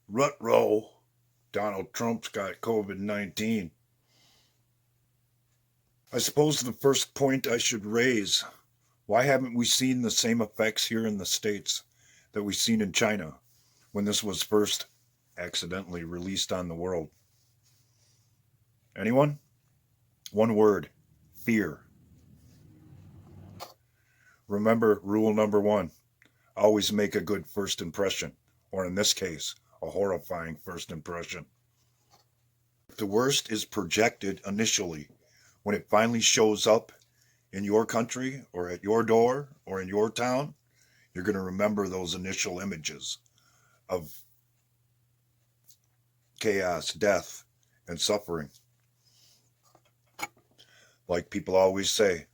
Ruh-roh, Donald Trump's got COVID-19. I suppose the first point I should raise, why haven't we seen the same effects here in the States that we've seen in China when this was first accidentally released on the world? Anyone? One word: fear. Remember rule number one: always make a good first impression, or in this case, a horrifying first impression. The worst is projected initially. When it finally shows up in your country or at your door or in your town, you're going to remember those initial images of chaos, death, and suffering. Like people always say,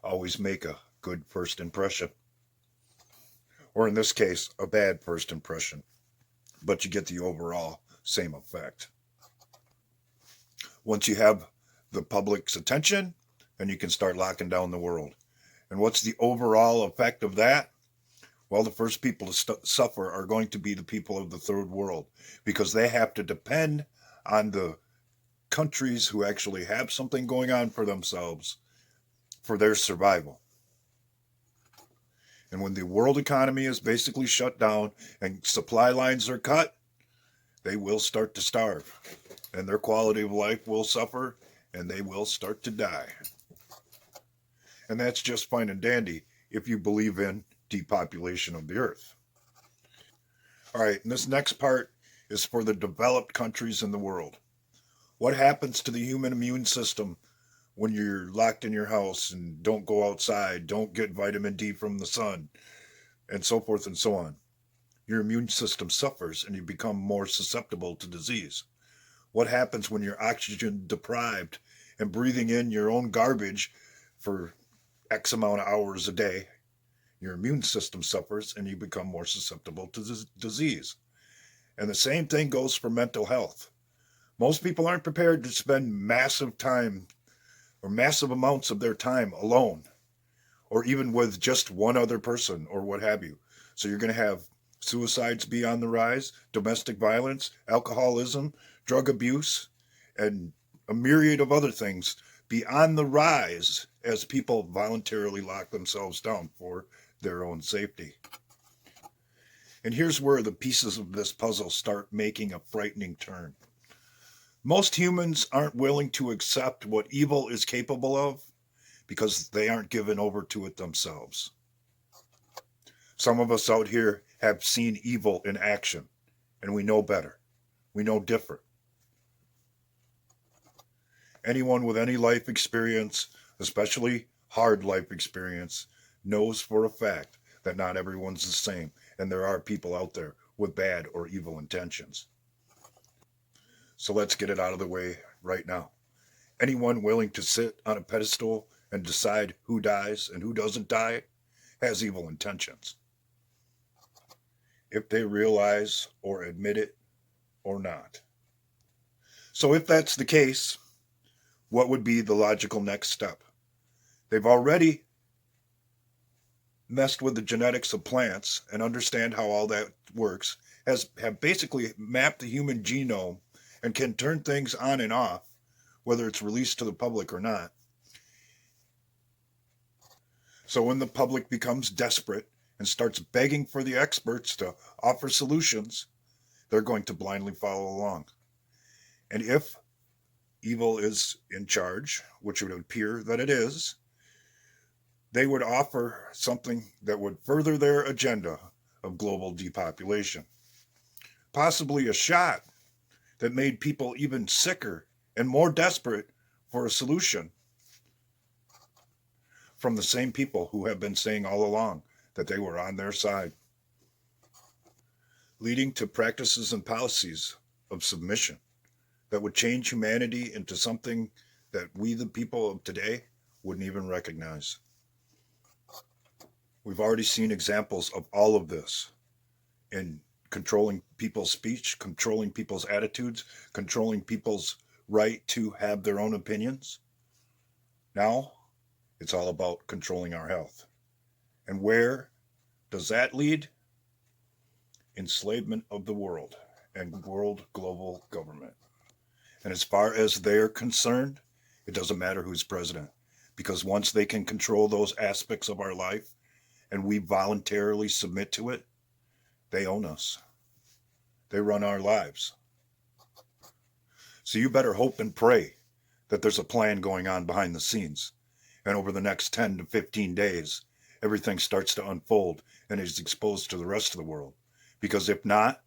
always make a good first impression. Or in this case, a bad first impression. But you get the overall same effect. Once you have the public's attention, then you can start locking down the world. And what's the overall effect of that? Well, the first people to suffer are going to be the people of the third world, because they have to depend on the countries who actually have something going on for themselves for their survival. And when the world economy is basically shut down and supply lines are cut, they will start to starve, and their quality of life will suffer, and they will start to die. And that's just fine and dandy if you believe in depopulation of the earth. All right, and this next part is for the developed countries in the world. What happens to the human immune system when you're locked in your house and don't go outside, don't get vitamin D from the sun, and so forth and so on? Your immune system suffers and you become more susceptible to disease. What happens when you're oxygen deprived and breathing in your own garbage for X amount of hours a day? Your immune system suffers and you become more susceptible to disease. And the same thing goes for mental health. Most people aren't prepared to spend massive time or massive amounts of their time alone, or even with just one other person or what have you. So you're going to have suicides be on the rise, domestic violence, alcoholism, drug abuse, and a myriad of other things be on the rise as people voluntarily lock themselves down for their own safety. And here's where the pieces of this puzzle start making a frightening turn. Most humans aren't willing to accept what evil is capable of because they aren't given over to it themselves. Some of us out here have seen evil in action, and we know better. We know different. Anyone with any life experience, especially hard life experience, knows for a fact that not everyone's the same, and there are people out there with bad or evil intentions. So let's get it out of the way right now. Anyone willing to sit on a pedestal and decide who dies and who doesn't die has evil intentions, if they realize or admit it or not. So if that's the case, what would be the logical next step? They've already messed with the genetics of plants and understand how all that works, have basically mapped the human genome and can turn things on and off, whether it's released to the public or not. So when the public becomes desperate and starts begging for the experts to offer solutions, they're going to blindly follow along. And if evil is in charge, which it would appear that it is, they would offer something that would further their agenda of global depopulation. Possibly a shot that made people even sicker and more desperate for a solution from the same people who have been saying all along that they were on their side, leading to practices and policies of submission that would change humanity into something that we, the people of today, wouldn't even recognize. We've already seen examples of all of this in controlling people's speech, controlling people's attitudes, controlling people's right to have their own opinions. Now, it's all about controlling our health. And where does that lead? Enslavement of the world. and world global government. And as far as they're concerned, it doesn't matter who's president, because once they can control those aspects of our life and we voluntarily submit to it, they own us. They run our lives. So you better hope and pray that there's a plan going on behind the scenes. And over the next 10 to 15 days, everything starts to unfold and is exposed to the rest of the world. Because if not,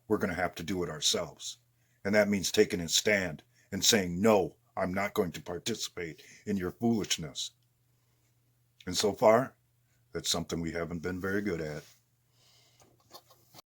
we're going to have to do it ourselves. And that means taking a stand and saying, no, I'm not going to participate in your foolishness. And so far, that's something we haven't been very good at.